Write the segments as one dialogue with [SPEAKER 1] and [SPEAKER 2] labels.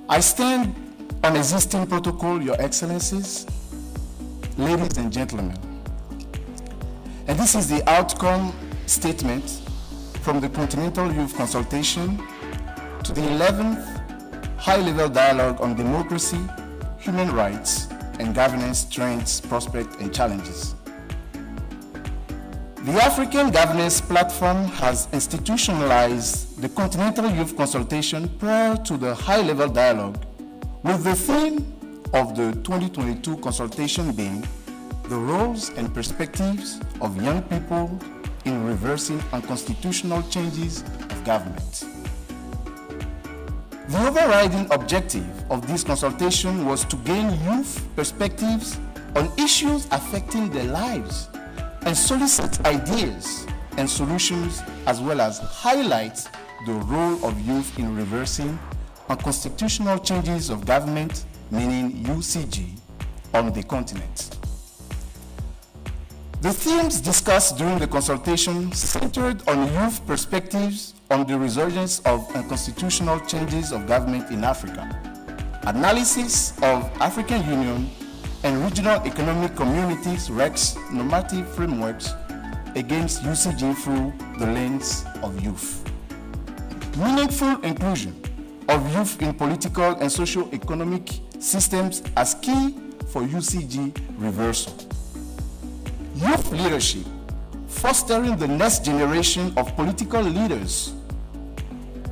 [SPEAKER 1] I stand on existing protocol, Your Excellencies, ladies and gentlemen. And this is the outcome statement from the Continental Youth Consultation to the 11th High-Level Dialogue on Democracy, Human Rights, and Governance Trends, Prospects, and Challenges. The African Governance Platform has institutionalized the Continental Youth Consultation prior to the High-Level Dialogue, with the theme of the 2022 consultation being the roles and perspectives of young people in reversing unconstitutional changes of government. The overriding objective of this consultation was to gain youth perspectives on issues affecting their lives and solicit ideas and solutions, as well as highlight the role of youth in reversing unconstitutional changes of government, meaning UCG, on the continent. The themes discussed during the consultation centered on youth perspectives on the resurgence of unconstitutional changes of government in Africa, analysis of African Union and regional economic communities' RECs normative frameworks against UCG through the lens of youth, meaningful inclusion of youth in political and socio-economic systems as key for UCG reversal, youth leadership, fostering the next generation of political leaders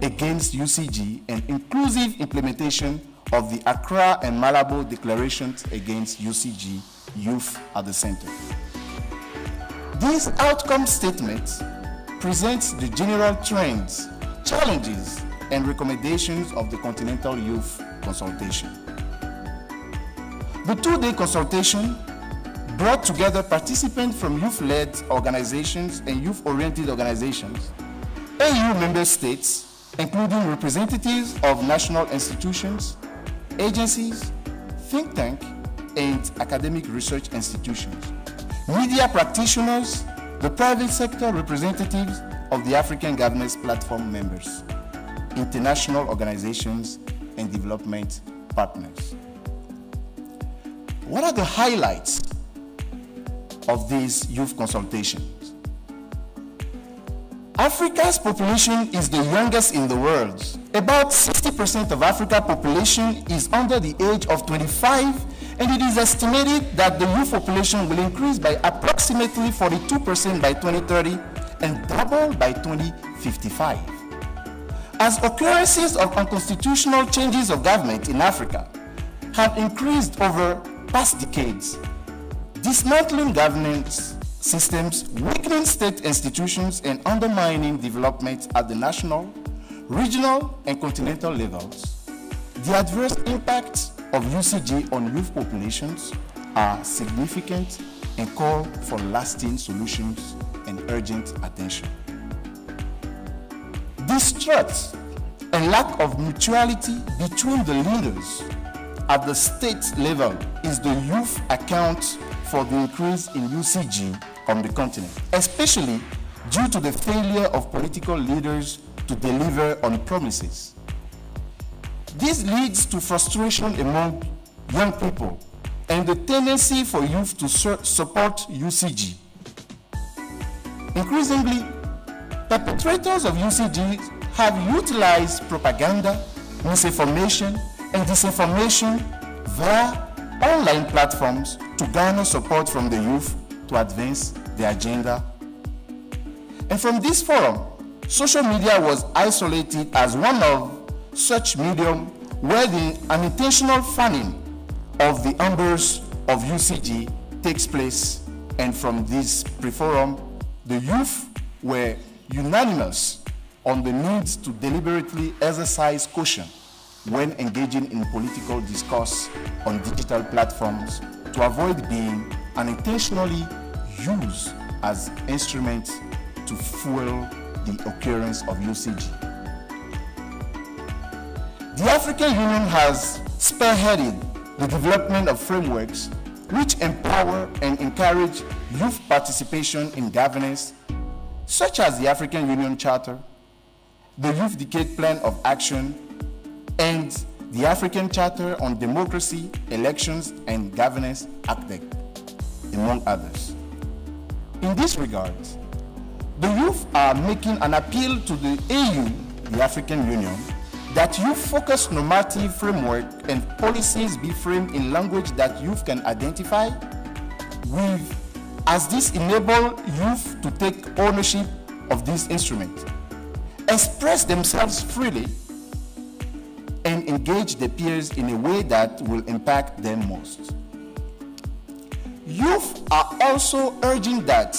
[SPEAKER 1] against UCG, and inclusive implementation of the Accra and Malabo declarations against UCG, youth at the center. This outcome statement presents the general trends, challenges, and recommendations of the Continental Youth Consultation. The two-day consultation brought together participants from youth-led organizations and youth-oriented organizations, AU member states, including representatives of national institutions, agencies, think tank, and academic research institutions, media practitioners, the private sector representatives of the African Governance Platform members, international organizations, and development partners. What are the highlights of these youth consultations? Africa's population is the youngest in the world. About 60% of Africa's population is under the age of 25, and it is estimated that the youth population will increase by approximately 42% by 2030 and double by 2055. As occurrences of unconstitutional changes of government in Africa have increased over past decades, dismantling governance systems, weakening state institutions, and undermining development at the national, regional, and continental levels, the adverse impacts of UCG on youth populations are significant and call for lasting solutions and urgent attention. Distrust and lack of mutuality between the leaders at the state level is the youth account for the increase in UCG on the continent, especially due to the failure of political leaders to deliver on promises. This leads to frustration among young people and the tendency for youth to support UCG. Increasingly, perpetrators of UCG have utilized propaganda, misinformation, and disinformation via online platforms to garner support from the youth to advance their agenda. And from this forum, social media was isolated as one of such medium where the unintentional fanning of the embers of UCG takes place. And from this pre-forum, the youth were unanimous on the need to deliberately exercise caution when engaging in political discourse on digital platforms to avoid being unintentionally used as instruments to fuel the occurrence of UCG. The African Union has spearheaded the development of frameworks which empower and encourage youth participation in governance, such as the African Union Charter, the Youth Decade Plan of Action, and the African Charter on Democracy, Elections, and Governance, ACDEC, among others. In this regard, the youth are making an appeal to the AU, the African Union, that youth-focused normative framework and policies be framed in language that youth can identify with, as this enable youth to take ownership of this instrument, express themselves freely, and engage their peers in a way that will impact them most. Youth are also urging that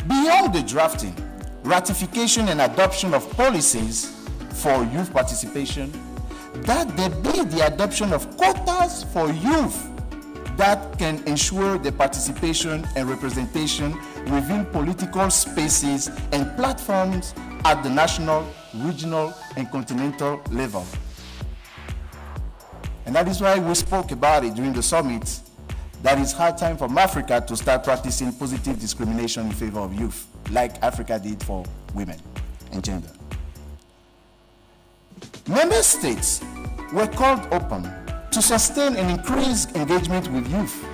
[SPEAKER 1] beyond the drafting, ratification, and adoption of policies for youth participation, that there be the adoption of quotas for youth that can ensure the participation and representation within political spaces and platforms at the national, regional, and continental level. And that is why we spoke about it during the summit, that it's hard time for Africa to start practicing positive discrimination in favor of youth, like Africa did for women and gender. Member states were called upon to sustain and increase engagement with youth,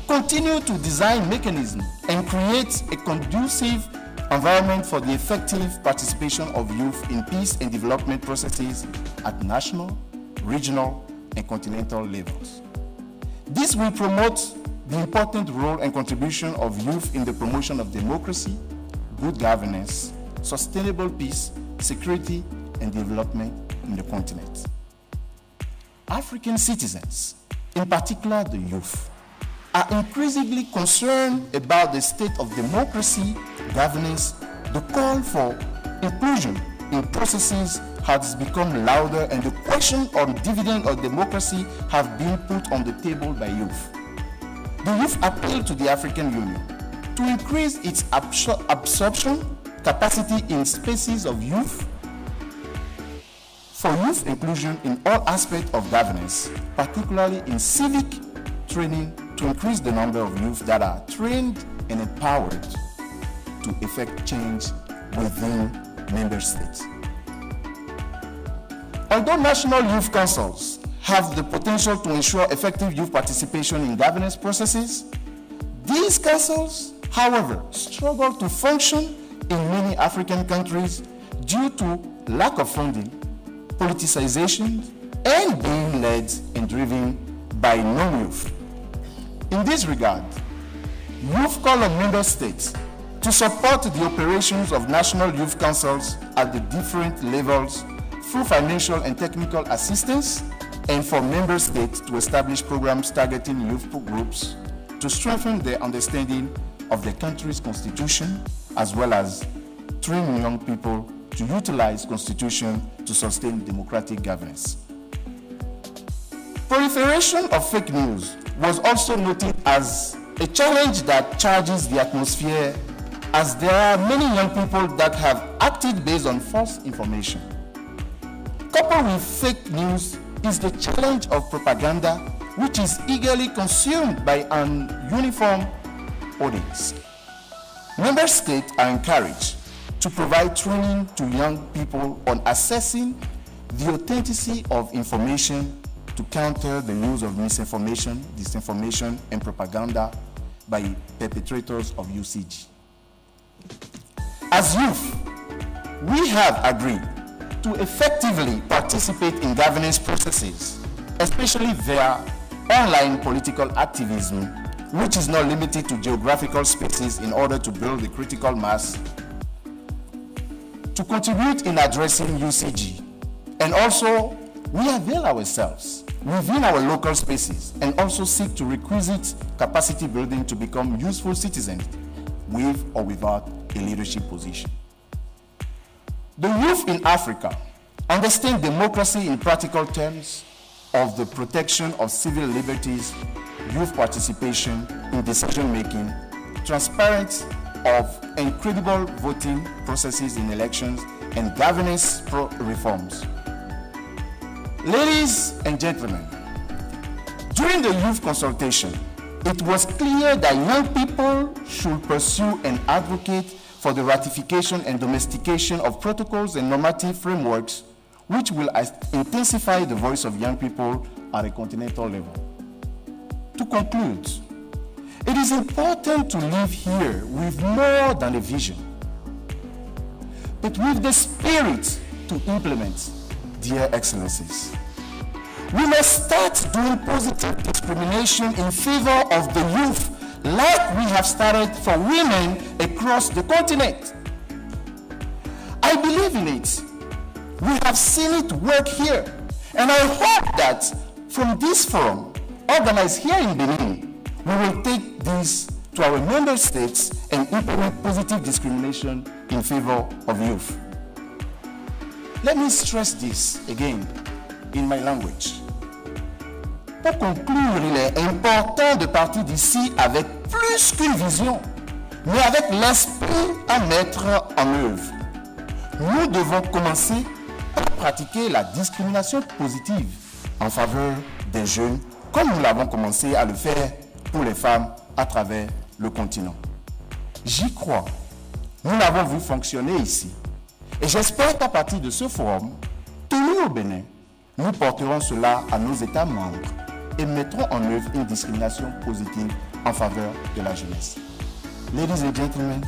[SPEAKER 1] continue to design mechanisms, and create a conducive environment for the effective participation of youth in peace and development processes at national, regional, and continental levels. This will promote the important role and contribution of youth in the promotion of democracy, good governance, sustainable peace, security, and development in the continent. African citizens, in particular the youth, are increasingly concerned about the state of democracy, governance. The call for inclusion in processes has become louder, and the question on dividend of democracy have been put on the table by youth. The youth appeal to the African Union to increase its absorption capacity in spaces of youth, for youth inclusion in all aspects of governance, particularly in civic training, to increase the number of youth that are trained and empowered to effect change within member states. Although national youth councils have the potential to ensure effective youth participation in governance processes, these councils, however, struggle to function in many African countries due to lack of funding, politicization, and being led and driven by non-youth. In this regard, youth call on member states to support the operations of national youth councils at the different levels through financial and technical assistance, and for member states to establish programs targeting youth groups to strengthen their understanding of the country's constitution, as well as train young people to utilize constitution to sustain democratic governance. Proliferation of fake news was also noted as a challenge that charges the atmosphere, as there are many young people that have acted based on false information. Coupled with fake news is the challenge of propaganda, which is eagerly consumed by an uniform audience. Member states are encouraged to provide training to young people on assessing the authenticity of information to counter the use of misinformation, disinformation, and propaganda by perpetrators of UCG. As youth, we have agreed to effectively participate in governance processes, especially via online political activism, which is not limited to geographical spaces, in order to build the critical mass to contribute in addressing UCG. And also, we avail ourselves within our local spaces and also seek to requisite capacity building to become useful citizens with or without a leadership position. The youth in Africa understand democracy in practical terms of the protection of civil liberties, youth participation in decision-making, transparent of and credible voting processes in elections, and governance reforms. Ladies and gentlemen, during the youth consultation, it was clear that young people should pursue and advocate for the ratification and domestication of protocols and normative frameworks which will intensify the voice of young people at a continental level. To conclude, it is important to live here with more than a vision, but with the spirit to implement, dear excellencies. We must start doing positive discrimination in favor of the youth, like we have started for women across the continent. I believe in it. We have seen it work here, and I hope that from this forum, organized here in Benin, we will take this to our member states and implement positive discrimination in favor of youth. Let me stress this again in my language. Pour conclure, il est important de partir d'ici avec plus qu'une vision, mais avec l'esprit à mettre en œuvre. Nous devons commencer par pratiquer la discrimination positive en faveur des jeunes, comme nous l'avons commencé à le faire pour les femmes à travers le continent. J'y crois. Nous l'avons vu fonctionner ici. Et j'espère qu'à partir de ce forum, tenu au Bénin, nous porterons cela à nos États membres et mettrons en œuvre une discrimination positive en faveur de la jeunesse. Ladies and gentlemen,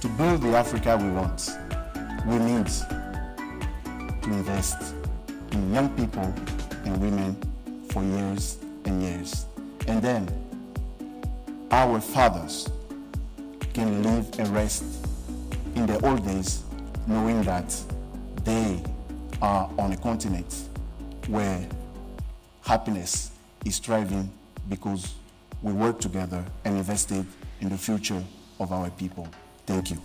[SPEAKER 1] to build the Africa we want, we need to invest in young people and women for years and years. And then our fathers can live and rest in the old days knowing that they are on a continent where happiness is thriving because we work together and invested in the future of our people. Thank you.